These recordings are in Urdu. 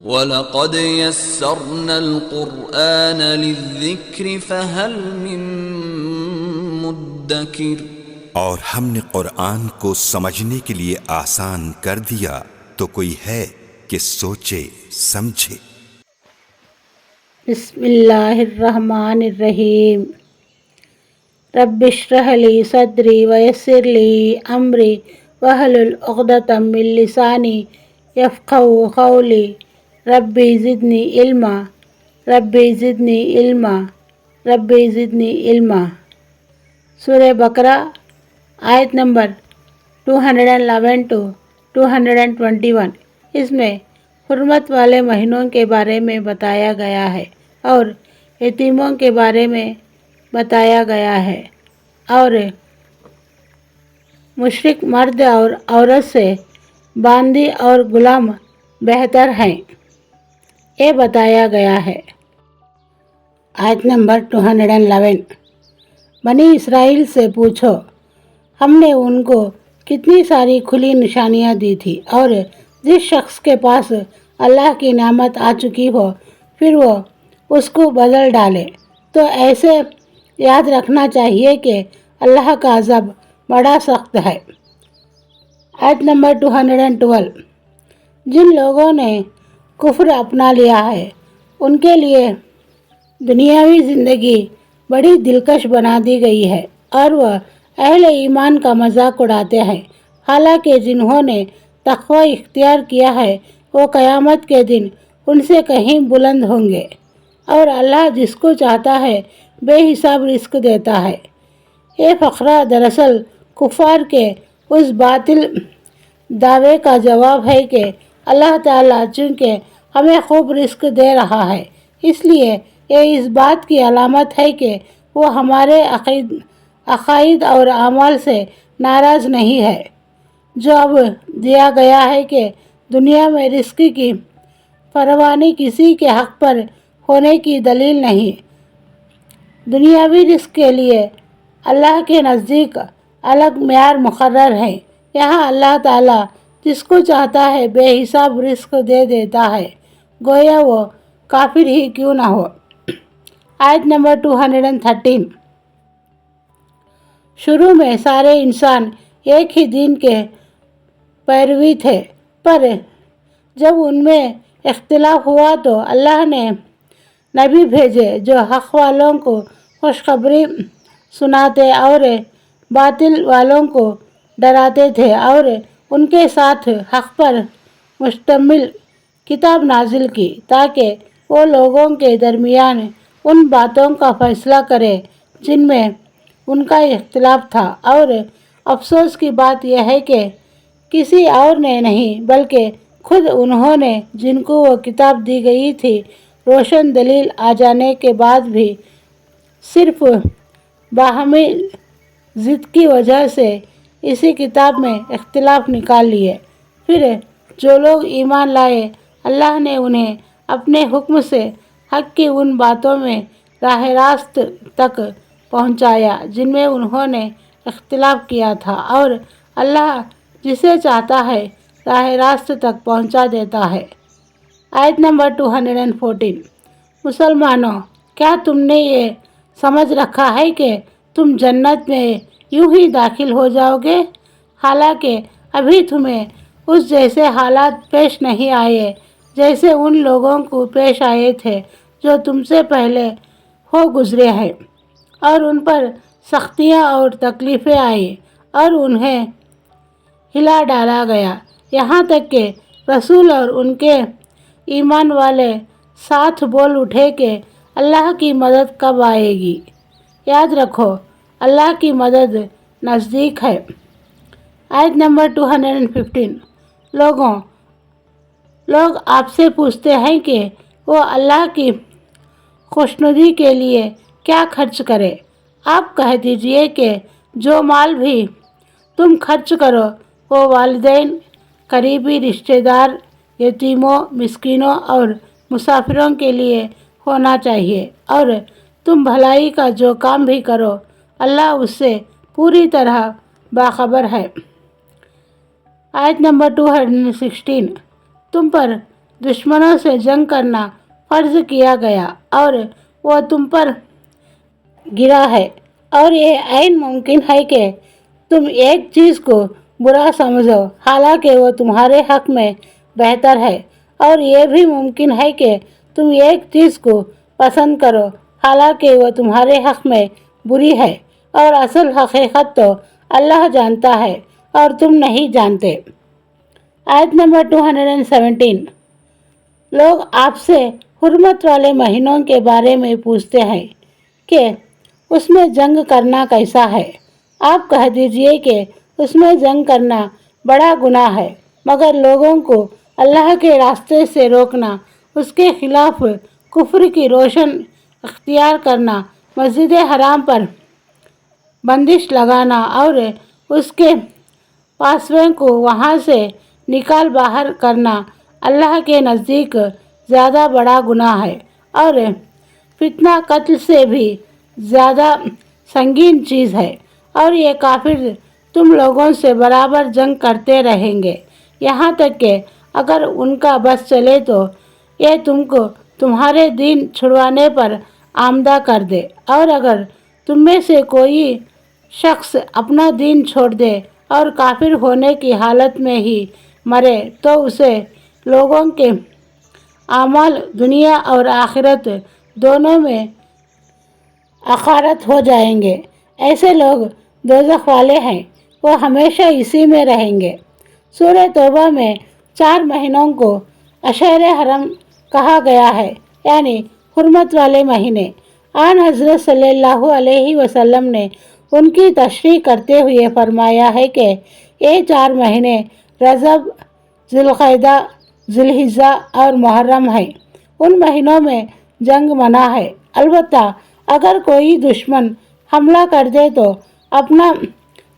وَلَقَدْ يَسَّرْنَا الْقُرْآنَ لِلذِّكْرِ فَهَلْ مِن مُّدَّكِرٍ، اور ہم نے قرآن کو سمجھنے کے لیے آسان کر دیا تو کوئی ہے کہ سوچے سمجھے۔ بسم اللہ الرحمن الرحیم۔ رب اشرح لی صدری ویسر لی امری واحلل عقدۃ من لسانی یفقہوا قولی۔ ربی زدنی علما، ربی زدنی علما، ربی زدنی علما۔ سورہ بقرہ آیت نمبر 211 to 221۔ اس میں حرمت والے مہینوں کے بارے میں بتایا گیا ہے اور یتیموں کے بارے میں بتایا گیا ہے، اور مشرک مرد اور عورت سے باندی اور غلام بہتر ہیں، یہ بتایا گیا ہے۔ آیت نمبر 211۔ بنی اسرائیل سے پوچھو، ہم نے ان کو کتنی ساری کھلی نشانیاں دی تھی، اور جس شخص کے پاس اللہ کی نعمت آ چکی ہو پھر وہ اس کو بدل ڈالے، تو ایسے یاد رکھنا چاہیے کہ اللہ کا عذاب بڑا سخت ہے۔ آیت نمبر 212۔ جن لوگوں نے کفر اپنا لیا ہے ان کے لیے دنیاوی زندگی بڑی دلکش بنا دی گئی ہے، اور وہ اہل ایمان کا مذاق اڑاتے ہیں، حالانکہ جنہوں نے تقوی اختیار کیا ہے وہ قیامت کے دن ان سے کہیں بلند ہوں گے، اور اللہ جس کو چاہتا ہے بے حساب رزق دیتا ہے۔ یہ فقرہ دراصل کفار کے اس باطل دعوے کا جواب ہے کہ اللہ تعالیٰ چونکہ ہمیں خوب رزق دے رہا ہے، اس لیے یہ اس بات کی علامت ہے کہ وہ ہمارے عقائد اور اعمال سے ناراض نہیں ہے۔ جو اب دیا گیا ہے کہ دنیا میں رزق کی فراوانی کسی کے حق پر ہونے کی دلیل نہیں۔ دنیاوی رزق کے لیے اللہ کے نزدیک الگ معیار مقرر ہے، یہاں اللہ تعالیٰ جس کو چاہتا ہے بے حساب رزق دے دیتا ہے، گویا وہ کافر ہی کیوں نہ ہو۔ آیت نمبر 213۔ شروع میں سارے انسان ایک ہی دین کے پیروی تھے، پر جب ان میں اختلاف ہوا تو اللہ نے نبی بھیجے جو حق والوں کو خوشخبری سناتے اور باطل والوں کو ڈراتے تھے، اور ان کے ساتھ حق پر مشتمل کتاب نازل کی تاکہ وہ لوگوں کے درمیان ان باتوں کا فیصلہ کرے جن میں ان کا اختلاف تھا۔ اور افسوس کی بات یہ ہے کہ کسی اور نے نہیں بلکہ خود انہوں نے، جن کو وہ کتاب دی گئی تھی، روشن دلیل آ جانے کے بعد بھی صرف باہمی ضد کی وجہ سے اسی کتاب میں اختلاف نکال لیے۔ پھر جو لوگ ایمان لائے اللہ نے انہیں اپنے حکم سے حق کی ان باتوں میں راہ راست تک پہنچایا جن میں انہوں نے اختلاف کیا تھا، اور اللہ جسے چاہتا ہے راہ راست تک پہنچا دیتا ہے۔ آیت نمبر 214۔ مسلمانوں، کیا تم نے یہ سمجھ رکھا ہے کہ تم جنت میں یوں ہی داخل ہو جاؤ گے، حالانکہ ابھی تمہیں اس جیسے حالات پیش نہیں آئے جیسے ان لوگوں کو پیش آئے تھے جو تم سے پہلے ہو گزرے ہیں، اور ان پر سختیاں اور تکلیفیں آئیں اور انہیں ہلا ڈالا گیا، یہاں تک کہ رسول اور ان کے ایمان والے ساتھ بول اٹھے کہ اللہ کی مدد کب آئے گی۔ یاد رکھو اللہ کی مدد نزدیک ہے۔ آیت نمبر 215۔ لوگ آپ سے پوچھتے ہیں کہ وہ اللہ کی خوشنودی کے لیے کیا خرچ کرے۔ آپ کہہ دیجئے کہ جو مال بھی تم خرچ کرو وہ والدین، قریبی رشتہ دار، یتیموں، مسکینوں اور مسافروں کے لیے ہونا چاہیے، اور تم بھلائی کا جو کام بھی کرو اللہ اس سے پوری طرح باخبر ہے۔ آیت نمبر 216۔ تم پر دشمنوں سے جنگ کرنا فرض کیا گیا اور وہ تم پر گرا ہے، اور یہ عین ممکن ہے کہ تم ایک چیز کو برا سمجھو حالانکہ وہ تمہارے حق میں بہتر ہے، اور یہ بھی ممکن ہے کہ تم ایک چیز کو پسند کرو حالانکہ وہ تمہارے حق میں بری ہے، اور اصل حقیقت تو اللہ جانتا ہے اور تم نہیں جانتے۔ آیت نمبر 217۔ لوگ آپ سے حرمت والے مہینوں کے بارے میں پوچھتے ہیں کہ اس میں جنگ کرنا کیسا ہے؟ آپ کہہ دیجئے کہ اس میں جنگ کرنا بڑا گناہ ہے، مگر لوگوں کو اللہ کے راستے سے روکنا، اس کے خلاف کفر کی روشن اختیار کرنا، مسجد حرام پر بندش لگانا اور اس کے پاسبان کو وہاں سے نکال باہر کرنا اللہ کے نزدیک زیادہ بڑا گناہ ہے، اور فتنہ قتل سے بھی زیادہ سنگین چیز ہے، اور یہ کافر تم لوگوں سے برابر جنگ کرتے رہیں گے یہاں تک کہ اگر ان کا بس چلے تو یہ تم کو تمہارے دین چھڑوانے پر آمادہ کر دے، اور اگر تم میں سے کوئی شخص اپنا دین چھوڑ دے اور کافر ہونے کی حالت میں ہی مرے تو اسے لوگوں کے اعمال دنیا اور آخرت دونوں میں اخارت ہو جائیں گے۔ ایسے لوگ دوزخ والے ہیں، وہ ہمیشہ اسی میں رہیں گے۔ سورہ توبہ میں 4 مہینوں کو اشہر حرم کہا گیا ہے، یعنی حرمت والے مہینے۔ آن حضرت صلی اللہ علیہ وسلم نے ان کی تشریح کرتے ہوئے فرمایا ہے کہ یہ 4 مہینے رجب، ذوالقعدہ، ذوالحجہ اور محرم ہیں۔ ان مہینوں میں جنگ منع ہے، البتہ اگر کوئی دشمن حملہ کر دے تو اپنا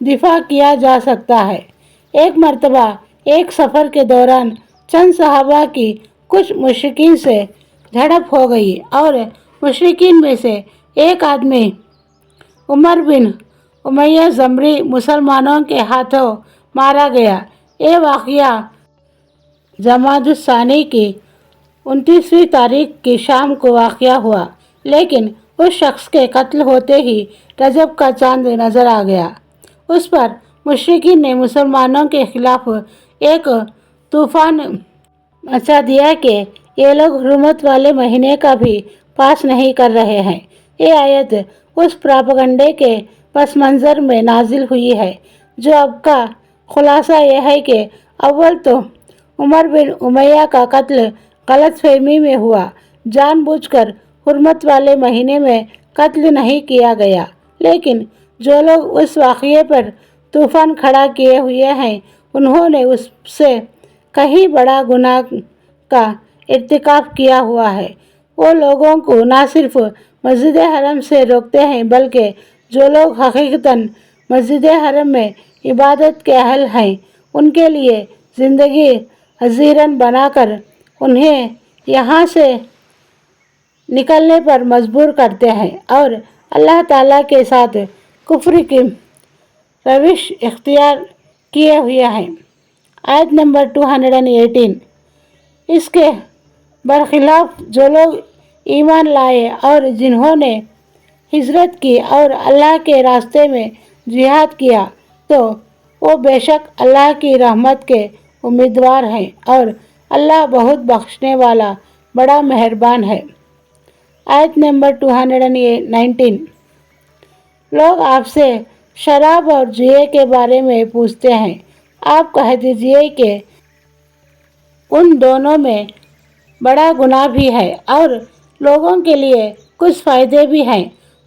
دفاع کیا جا سکتا ہے۔ ایک مرتبہ ایک سفر کے دوران چند صحابہ کی کچھ مشرکین سے جھڑپ ہو گئی اور مشرکین میں سے ایک آدمی عمر بن امیہ ضمری مسلمانوں کے ہاتھوں مارا گیا۔ یہ واقعہ جمادی الثانی کی 29ویں تاریخ کی شام کو واقع ہوا، لیکن اس شخص کے قتل ہوتے ہی رجب کا چاند نظر آ گیا۔ اس پر مشرکین نے مسلمانوں کے خلاف ایک طوفان مچا دیا کہ یہ لوگ حرمت والے مہینے کا بھی پاس نہیں کر رہے ہیں۔ یہ آیت اس پراپگنڈے کے پس منظر میں نازل ہوئی ہے، جو اب کا خلاصہ یہ ہے کہ اول تو عمر بن امیہ کا قتل غلط فہمی میں ہوا، جان بوجھ کر حرمت والے مہینے میں قتل نہیں کیا گیا، لیکن جو لوگ اس واقعے پر طوفان کھڑا کیے ہوئے ہیں انہوں نے اس سے کہیں بڑا گناہ کا ارتکاب کیا ہوا ہے۔ وہ لوگوں کو نہ صرف مسجد حرم سے روکتے ہیں بلکہ جو لوگ حقیقتاً مسجد حرم میں عبادت کے اہل ہیں ان کے لیے زندگی حزیرن بنا کر انہیں یہاں سے نکلنے پر مجبور کرتے ہیں اور اللہ تعالیٰ کے ساتھ کفر کی روش اختیار کیے ہوئے ہیں۔ آیت نمبر 218۔ اس کے برخلاف جو لوگ ایمان لائے اور جنہوں نے ہجرت کی اور اللہ کے راستے میں جہاد کیا تو وہ بے شک اللہ کی رحمت کے امیدوار ہیں اور اللہ بہت بخشنے والا بڑا مہربان ہے۔ آیت نمبر 219۔ لوگ آپ سے شراب اور جوئے کے بارے میں پوچھتے ہیں، آپ کہہ دیجئے کہ ان دونوں میں بڑا گناہ بھی ہے اور لوگوں کے لیے کچھ فائدے بھی ہیں،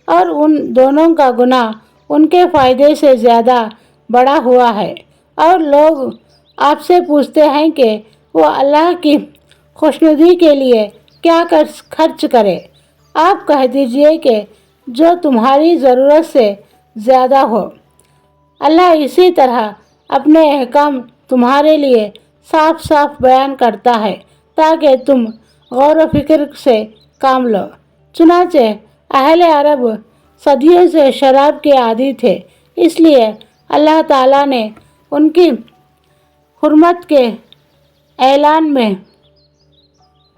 اور ان دونوں کا گناہ ان کے فائدے سے زیادہ بڑا ہوا ہے۔ اور لوگ آپ سے پوچھتے ہیں کہ وہ اللہ کی خوشنودی کے لیے کیا خرچ کرے، آپ کہہ دیجئے کہ جو تمہاری ضرورت سے زیادہ ہو۔ اللہ اسی طرح اپنے احکام تمہارے لیے صاف صاف بیان کرتا ہے تاکہ تم غور و فکر سے کام لو۔ چنانچہ اہل عرب صدیوں سے شراب کے عادی تھے، اس لیے اللہ تعالیٰ نے ان کی حرمت کے اعلان میں